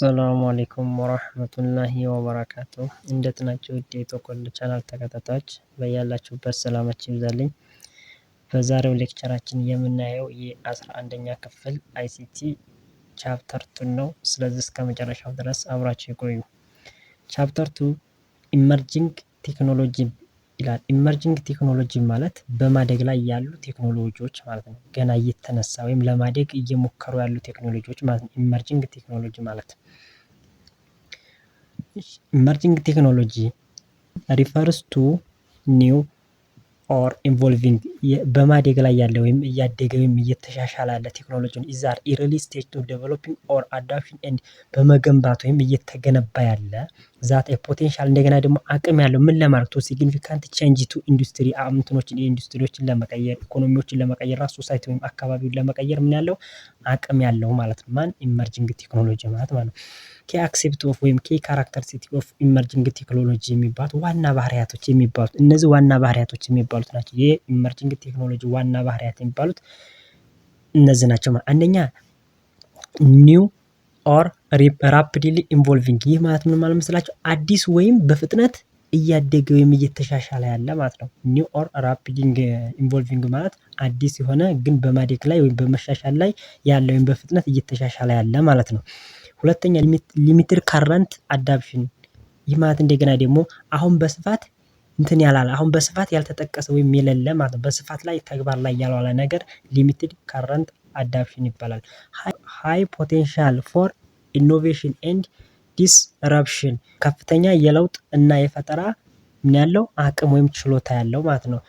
አሰላሙ አለይኩም ወራህመቱላሂ ወበረካቱ። እንዴት ናቸው ውድ የኢትዮኮል ቻናል ተከታታዮች? በያላችሁበት ሰላማችሁ ይብዛልኝ። በዛሬው ሌክቸራችን የምናየው የ11ኛ ክፍል አይሲቲ ቻፕተር 2 ነው። ስለዚህ እስከ መጨረሻው ድረስ አብራችሁ ይቆዩ። ቻፕተር 2 ኢመርጂንግ ቴክኖሎጂ ይላል። ኢመርጂንግ ቴክኖሎጂ ማለት በማደግ ላይ ያሉ ቴክኖሎጂዎች ማለት ነው። ገና እየተነሳ ወይም ለማደግ እየሞከሩ ያሉ ቴክኖሎጂዎች ማለት ነው። ኢመርጂንግ ቴክኖሎጂ ማለት ኢመርጂንግ ቴክኖሎጂ ሪፈርስ ቱ ኒው ኦር ኢንቮልቪንግ በማደግ ላይ ያለ ወይም እያደገ ወይም እየተሻሻለ ያለ ቴክኖሎጂን ኢዛር ኢርሊ ስቴጅ ቱ ዴቨሎፒንግ ኦር አዳፕሽን ኤንድ በመገንባት ወይም እየተገነባ ያለ ዛት ፖቴንሻል እንደገና ደግሞ አቅም ያለው ምን ለማድረግ ቱ ሲግኒፊካንት ቼንጅ ቱ ኢንዱስትሪ አምንትኖችን የኢንዱስትሪዎችን ለመቀየር ኢኮኖሚዎችን ለመቀየር ራሱ ሶሳይቲ ወይም አካባቢውን ለመቀየር ምን ያለው አቅም ያለው ማለት ነው። ማን ኢመርጂንግ ቴክኖሎጂ ማለት ነው። ኬ አክሴፕት ኦፍ ወይም ኬ ካራክተሪስቲክ ኦፍ ኢመርጂንግ ቴክኖሎጂ የሚባሉት ዋና ባህሪያቶች የሚባሉት እነዚህ ዋና ባህሪያቶች የሚባሉት ናቸው። የኢመርጂንግ ቴክኖሎጂ ዋና ባህሪያት የሚባሉት እነዚህ ናቸው። አንደኛ ኒው ኦር ራፒድሊ ኢንቮልቪንግ። ይህ ማለት ምን ማለት መስላችሁ? አዲስ ወይም በፍጥነት እያደገ ወይም እየተሻሻለ ያለ ማለት ነው። ኒው ኦር ራፒድሊ ኢንቮልቪንግ ማለት አዲስ የሆነ ግን በማደግ ላይ ወይም በመሻሻል ላይ ያለ ወይም በፍጥነት እየተሻሻለ ያለ ማለት ነው። ሁለተኛ ሊሚትድ ካረንት አዳፕሽን። ይህ ማለት እንደገና ደግሞ አሁን በስፋት እንትን ያላለ አሁን በስፋት ያልተጠቀሰ ወይም የሌለ ማለት ነው። በስፋት ላይ ተግባር ላይ ያልዋለ ነገር ሊሚትድ ካረንት አዳፕሽን ይባላል። ሃይ ፖቴንሻል ፎር ኢኖቬሽን ኤንድ ዲስረፕሽን። ከፍተኛ የለውጥ እና የፈጠራ ምን ያለው አቅም ወይም ችሎታ ያለው ማለት ነው።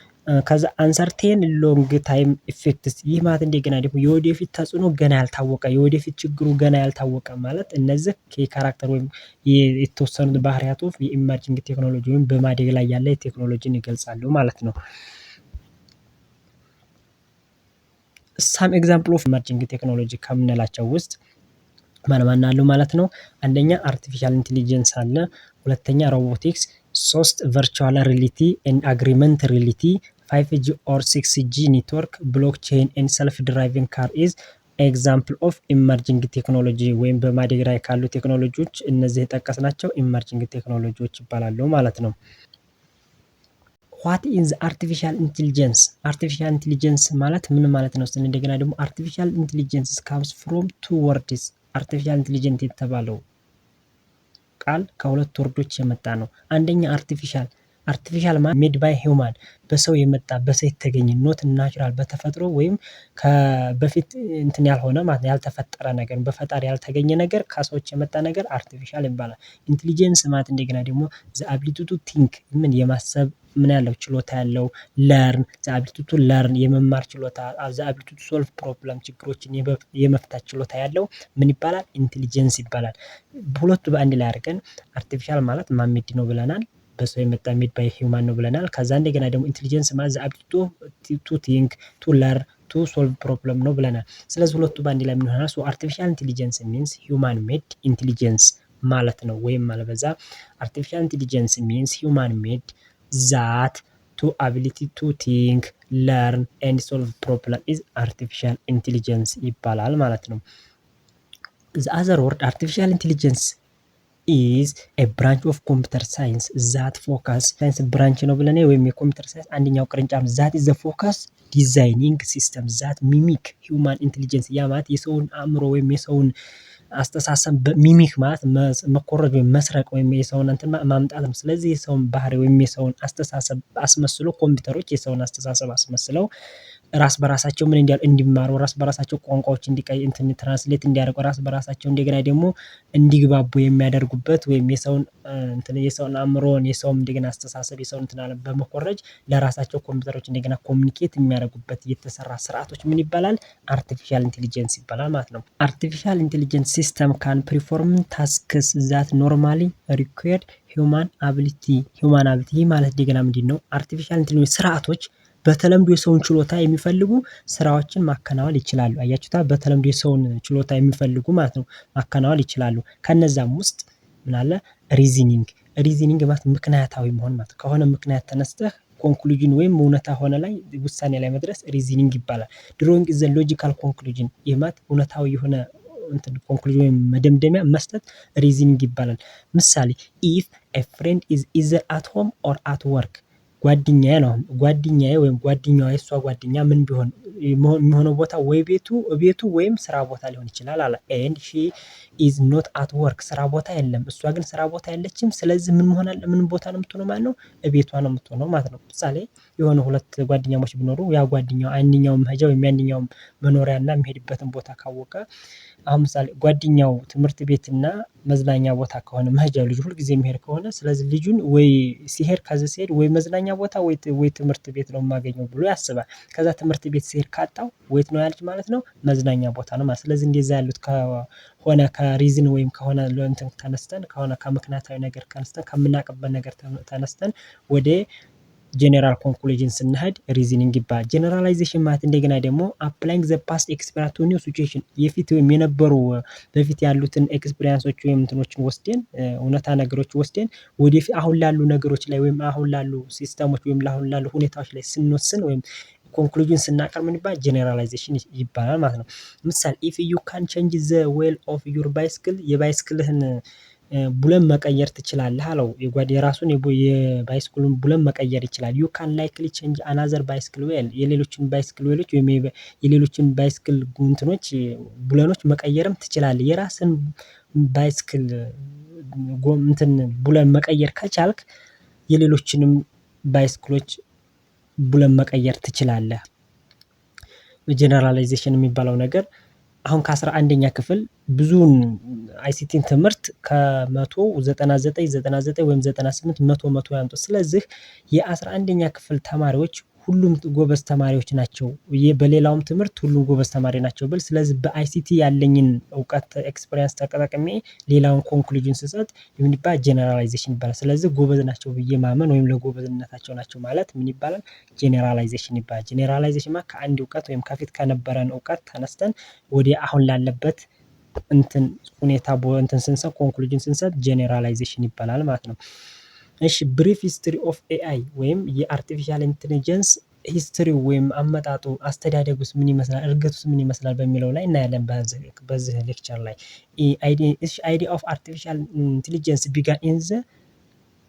ከዛ አንሰርቴን ሎንግ ታይም ኢፌክትስ። ይህ ማለት እንደገና ደግሞ የወደፊት ተጽዕኖ ገና ያልታወቀ የወደፊት ችግሩ ገና ያልታወቀ ማለት እነዚህ ከካራክተር ወይም የተወሰኑት ባህሪያት ኦፍ የኢመርጂንግ ቴክኖሎጂ ወይም በማደግ ላይ ያለ ቴክኖሎጂን ይገልጻሉ ማለት ነው። ሳም ኤግዛምፕል ኦፍ ኢመርጂንግ ቴክኖሎጂ ከምንላቸው ውስጥ ማን አሉ ማለት ነው። አንደኛ አርቲፊሻል ኢንቴሊጀንስ አለ። ሁለተኛ ሮቦቲክስ፣ 3 ቨርቹዋል ሪያሊቲ ኤንድ አግሪመንት ሪያሊቲ፣ 5G ኦር 6G ኔትወርክ፣ ብሎክቼን ኤንድ ሰልፍ ድራይቪንግ ካር ኢዝ ኤግዛምፕል ኦፍ ኢመርጂንግ ቴክኖሎጂ ወይም በማደግ ላይ ካሉ ቴክኖሎጂዎች እነዚህ የጠቀስናቸው ኢመርጂንግ ቴክኖሎጂዎች ይባላሉ ማለት ነው። ዋት ኢዝ አርቲፊሻል ኢንቴሊጀንስ? አርቲፊሻል ኢንቴሊጀንስ ማለት ምን ማለት ነው ስንል እንደገና ደግሞ አርቲፊሻል ኢንቴሊጀንስ ካምስ ፍሮም ቱ ወርድስ። አርቲፊሻል ኢንቴሊጀንት የተባለው ቃል ከሁለት ወርዶች የመጣ ነው። አንደኛ አርቲፊሻል ማለት ሜድ ባይ ሂውማን በሰው የመጣ በሰው የተገኘ ኖት ናቹራል በተፈጥሮ ወይም በፊት እንትን ያልሆነ ማለት ያልተፈጠረ ነገር በፈጣሪ ያልተገኘ ነገር ከሰዎች የመጣ ነገር አርቲፊሻል ይባላል። ኢንቴሊጀንስ ማለት እንደገና ደግሞ ዘ አቢሊቲ ቱ ቲንክ ምን የማሰብ ምን ያለው ችሎታ ያለው፣ ለርን ዘ አቢሊቲ ቱ ለርን የመማር ችሎታ፣ ዘ አቢሊቲ ቱ ሶልቭ ፕሮብለም ችግሮችን የመፍታት ችሎታ ያለው ምን ይባላል? ኢንቴሊጀንስ ይባላል። ሁለቱ በአንድ ላይ አድርገን አርቲፊሻል ማለት ማሜድ ነው ብለናል። በሰው የመጣ ሜድ ባይ ሂውማን ነው ብለናል። ከዛ እንደገና ደግሞ ኢንቴሊጀንስ ማለት ዘ አቢሊቲ ቱ ቲንክ ቱ ለርን ቱ ሶልቭ ፕሮብለም ነው ብለናል። ስለዚህ ሁለቱ በአንድ ላይ ምን ይሆናል? ሶ አርቲፊሻል ኢንቴሊጀንስ ሚንስ ሂውማን ሜድ ኢንቴሊጀንስ ማለት ነው። ወይም አለበዛ አርቲፊሻል ኢንቴሊጀንስ ሚንስ ሂውማን ሜድ ዛት ቱ አቢሊቲ ቱ ቲንክ ለርን ኤንድ ሶልቭ ፕሮብለም ኢዝ አርቲፊሻል ኢንቴሊጀንስ ይባላል ማለት ነው። ዘ አዘር ወርድ አርቲፊሻል ኢንቴሊጀንስ ኢዝ ኤ ብራንች ኦፍ ኮምፒውተር ሳይንስ ዛት ፎከስ ሳይንስ ብራንች ነው ብለን ወይም የኮምፒውተር ሳይንስ አንደኛው ቅርንጫፍ ዛት ኢዝ ዘ ፎከስ ዲዛይኒንግ ሲስተም ዛት ሚሚክ ሂውማን ኢንቴሊጀንስ። ያ ማለት የሰውን አእምሮ ወይም የሰውን አስተሳሰብ ሚሚክ ማለት መኮረጅ ወይም መስረቅ ወይም የሰውን እንትን ማምጣት ነው። ስለዚህ የሰውን ባህሪ ወይም የሰውን አስተሳሰብ አስመስሎ ኮምፒውተሮች የሰውን አስተሳሰብ አስመስለው ራስ በራሳቸው ምን እንዲማሩ ራስ በራሳቸው ቋንቋዎች ትራንስሌት እንዲያደርጉ ራስ በራሳቸው እንደገና ደግሞ እንዲግባቡ የሚያደርጉበት ወይም የሰውን አእምሮን የሰውን እንደገና አስተሳሰብ የሰውን እንትን አለ በመኮረጅ ለራሳቸው ኮምፒውተሮች እንደገና ኮሚኒኬት የሚያደርጉበት የተሰራ ስርዓቶች ምን ይባላል? አርቲፊሻል ኢንቴሊጀንስ ይባላል ማለት ነው። አርቲፊሻል ኢንቴሊጀንስ ሲስተም ካን ፐርፎርም ታስክስ ዛት ኖርማሊ ሪኳየርድ ሂውማን አቢሊቲ። ይህ ማለት እንደገና ምንድን ነው? አርቲፊሻል ኢንቴሊጀንስ ስርዓቶች በተለምዶ የሰውን ችሎታ የሚፈልጉ ስራዎችን ማከናወን ይችላሉ። አያችሁታ? በተለምዶ የሰውን ችሎታ የሚፈልጉ ማለት ነው ማከናወን ይችላሉ። ከነዛም ውስጥ ምን አለ? ሪዝኒንግ ማለት ምክንያታዊ መሆን ማለት ከሆነ ምክንያት ተነስተህ ኮንክሉዥን ወይም እውነታ ሆነ ላይ ውሳኔ ላይ መድረስ ሪዝኒንግ ይባላል። ድሮዊንግ ዘ ሎጂካል ኮንክሉዥን። ይህ ማለት እውነታዊ የሆነ ኮንክሉዥን ወይም መደምደሚያ መስጠት ሪዝኒንግ ይባላል። ምሳሌ ኢፍ ኤ ፍሬንድ ኢዝ ኢዘር አት ሆም ኦር አት ወርክ ጓደኛዬ ነው። ጓደኛዬ ወይም ጓደኛዋ የእሷ ጓደኛ ምን ቢሆን የሚሆነው ቦታ ወይ ቤቱ ወይም ስራ ቦታ ሊሆን ይችላል አለ። ኤንድ ሺ ኢዝ ኖት አት ወርክ ስራ ቦታ የለም፣ እሷ ግን ስራ ቦታ የለችም። ስለዚህ ምን ቦታ ነው የምትሆነው ማለት ነው? ቤቷ ነው የምትሆነው ማለት ነው። ምሳሌ የሆነ ሁለት ጓደኛሞች ቢኖሩ ያ ጓደኛው አንደኛው መሄጃ ወይም ያንኛው መኖሪያና የሚሄድበትን ቦታ ካወቀ አሁን ምሳሌ ጓደኛው ትምህርት ቤትና መዝናኛ ቦታ ከሆነ መሄጃው ልጁ ሁልጊዜ የሚሄድ ከሆነ ስለዚህ ልጁን ወይ ሲሄድ ከዚህ ሲሄድ ወይ መዝናኛ ቦታ ወይ ትምህርት ቤት ነው የማገኘው ብሎ ያስባል። ከዛ ትምህርት ቤት ሲሄድ ካጣው ወይት ነው ያለች ማለት ነው? መዝናኛ ቦታ ነው ማለት። ስለዚህ እንደዛ ያሉት ከሆነ ከሪዝን ወይም ከሆነ እንትን ተነስተን ከሆነ ከምክንያታዊ ነገር ተነስተን ከምናውቅበት ነገር ተነስተን ወደ ጀነራል ኮንክሉዥን ስንሄድ ሪዝኒንግ ይባላል። ጀነራላይዜሽን ማለት እንደገና ደግሞ አፕላይንግ ዘ ፓስት ኤክስፒሪያንስ ቱ ኒው ሲቹዌሽን የፊት ወይም የነበሩ በፊት ያሉትን ኤክስፒሪያንሶች ወይም እንትኖችን ወስደን እውነታ ነገሮች ወስደን ወደፊት አሁን ላሉ ነገሮች ላይ ወይም አሁን ላሉ ሲስተሞች ወይም አሁን ላሉ ሁኔታዎች ላይ ስንወስን ወይም ኮንክሉዥን ስናቀርብ ምን ይባላል? ጀነራላይዜሽን ይባላል ማለት ነው። ምሳሌ ኢፍ ዩ ካን ቼንጅ ዘ ዌል ኦፍ ዩር ባይስክል የባይስክልህን ቡለን መቀየር ትችላለህ አለው። የራሱን የባይስክሉን ቡለን መቀየር ይችላል። ዩ ካን ላይክሊ ቼንጅ አናዘር ባይስክል ዌል የሌሎችን ባይስክል ዌሎች ወይም የሌሎችን ባይስክል እንትኖች ቡለኖች መቀየርም ትችላለህ። የራስን ባይስክል እንትን ቡለን መቀየር ከቻልክ የሌሎችንም ባይስክሎች ቡለን መቀየር ትችላለህ። ጀነራላይዜሽን የሚባለው ነገር አሁን ከ11ኛ ክፍል ብዙውን አይሲቲን ትምህርት ከ199 ወይም 98 100 ያምጡ። ስለዚህ የ11ኛ ክፍል ተማሪዎች ሁሉም ጎበዝ ተማሪዎች ናቸው። በሌላውም ትምህርት ሁሉም ጎበዝ ተማሪ ናቸው ብል ስለዚህ በአይሲቲ ያለኝን እውቀት ኤክስፒሪያንስ ተጠቅሜ ሌላውን ኮንክሉዥን ስሰጥ ምን ይባላል? ጀነራላይዜሽን ይባላል። ስለዚህ ጎበዝ ናቸው ብዬ ማመን ወይም ለጎበዝነታቸው ናቸው ማለት ምን ይባላል? ጀነራላይዜሽን ይባላል። ጀነራላይዜሽን ማለት ከአንድ እውቀት ወይም ከፊት ከነበረን እውቀት ተነስተን ወደ አሁን ላለበት እንትን ሁኔታ እንትን ስንሰጥ ኮንክሉዥን ስንሰጥ ጀነራላይዜሽን ይባላል ማለት ነው። እሺ ብሪፍ ሂስትሪ ኦፍ ኤአይ ወይም የአርቲፊሻል ኢንተለጀንስ ሂስትሪው ወይም አመጣጡ አስተዳደጉስ ምን ይመስላል፣ እድገቱስ ምን ይመስላል በሚለው ላይ እናያለን በዚህ ሌክቸር ላይ። አይዲያ ኦፍ አርቲፊሻል ኢንተለጀንስ ቢጋን ኢን ዘ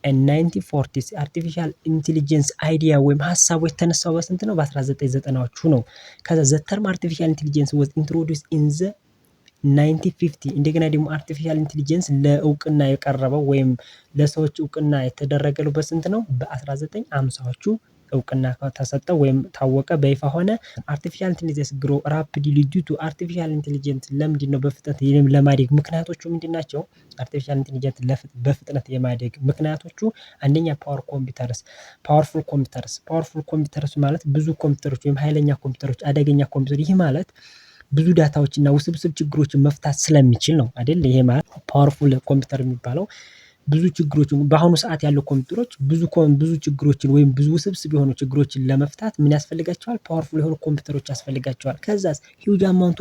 1940s አርቲፊሻል ኢንተለጀንስ አይዲያ ወይም ሀሳቡ የተነሳው በስንት ነው? በ1990ዎቹ ነው። ከዛ ዘ ተርም አርቲፊሻል ኢንተለጀንስ ወዝ ኢንትሮዱስድ ኢን ዘ 1950 እንደገና ደግሞ አርቲፊሻል ኢንተለጀንስ ለእውቅና የቀረበው ወይም ለሰዎች እውቅና የተደረገው በስንት ነው? በ1950ዎቹ እውቅና ተሰጠው ወይም ታወቀ በይፋ ሆነ። አርቲፊሻል ኢንተለጀንስ ግሮ ራፒድሊ ዲዩ ቱ አርቲፊሻል ኢንተለጀንስ ለምንድን ነው በፍጥነት ለማደግ ምክንያቶቹ ምንድን ናቸው? አርቲፊሻል ኢንተለጀንስ በፍጥነት የማደግ ምክንያቶቹ አንደኛ ፓወርፉል ኮምፒውተርስ ማለት ብዙ ኮምፒውተሮች ወይም ኃይለኛ ኮምፒውተሮች፣ አደገኛ ኮምፒውተር ይህ ማለት ብዙ ዳታዎችና ውስብስብ ችግሮችን መፍታት ስለሚችል ነው አይደል? ይሄ ማለት ፓወርፉል ኮምፒውተር የሚባለው ብዙ ችግሮችን በአሁኑ ሰዓት ያለው ኮምፒውተሮች ብዙ ችግሮችን ወይም ብዙ ውስብስብ የሆኑ ችግሮችን ለመፍታት ምን ያስፈልጋቸዋል? ፓወርፉል የሆኑ ኮምፒውተሮች ያስፈልጋቸዋል። ከዛስ ሂውጅ አማውንት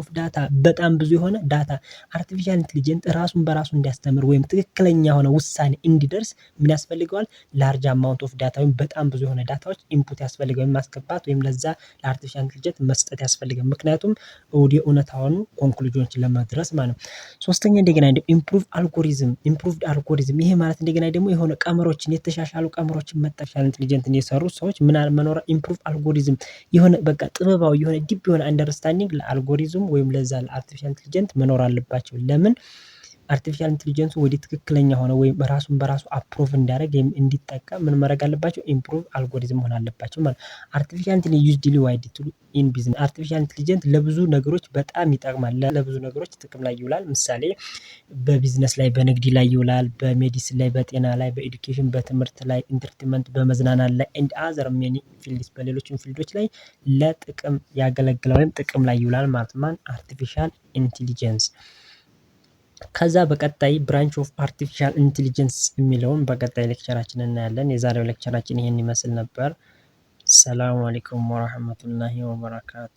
ኦፍ ዳታ በጣም ብዙ የሆነ ዳታ አርቲፊሻል ኢንተለጀንስ ራሱን በራሱ እንዲያስተምር ወይም ትክክለኛ የሆነ ውሳኔ እንዲደርስ ምን ያስፈልገዋል? ላርጅ አማውንት ኦፍ ዳታ ወይም በጣም ብዙ የሆነ ዳታዎች ኢንፑት ያስፈልገው ወይም ማስገባት ወይም ለዛ ለአርቲፊሻል ኢንተለጀንስ መስጠት ያስፈልጋል። ምክንያቱም ወደ እውነታውን ኮንክሉዥኖችን ለመድረስ ማለት ነው። ሶስተኛ እንደገና ኢምፕሩቭድ አልጎሪዝም ይሄ ማለት እንደገና ደግሞ የሆነ ቀመሮችን የተሻሻሉ ቀመሮችን አርቲፊሻል ኢንተለጀንስ የሰሩ ሰዎች ምን መኖር ኢምፕሩቭ አልጎሪዝም የሆነ በቃ ጥበባዊ የሆነ ዲፕ የሆነ አንደርስታንዲንግ ለአልጎሪዝም ወይም ለዛ ለአርቲፊሻል ኢንተለጀንስ መኖር አለባቸው። ለምን አርቲፊሻል ኢንተለጀንሱ ወደ ትክክለኛ ሆነ ወይም ራሱን በራሱ አፕሩቭ እንዲያደርግ እንዲጠቀም ምን ማድረግ አለባቸው? ኢምፕሩቭ አልጎሪዝም መሆን አለባቸው ማለት። አርቲፊሻል ኢንተለጀንስ ዩዝድሊ ዋይድሊ ኢን ቢዝነስ አርቲፊሻል ኢንተለጀንስ ለብዙ ነገሮች በጣም ይጠቅማል። ለብዙ ነገሮች ጥቅም ላይ ይውላል። ምሳሌ በቢዝነስ ላይ፣ በንግድ ላይ ይውላል፣ በሜዲሲን ላይ፣ በጤና ላይ፣ በኤዱኬሽን፣ በትምህርት ላይ፣ ኢንተርቴንመንት፣ በመዝናናት ላይ ኤንድ አዘር ሜኒ ፊልድስ በሌሎችም ፊልዶች ላይ ለጥቅም ያገለግላል ወይም ጥቅም ላይ ይውላል ማለት ነው። አርቲፊሻል ኢንተለጀንስ ከዛ በቀጣይ ብራንች ኦፍ አርቲፊሻል ኢንተለጀንስ የሚለውን በቀጣይ ሌክቸራችን እናያለን። የዛሬው ሌክቸራችን ይሄን ይመስል ነበር። ሰላም አለይኩም ወራህመቱላሂ ወበረካቱ።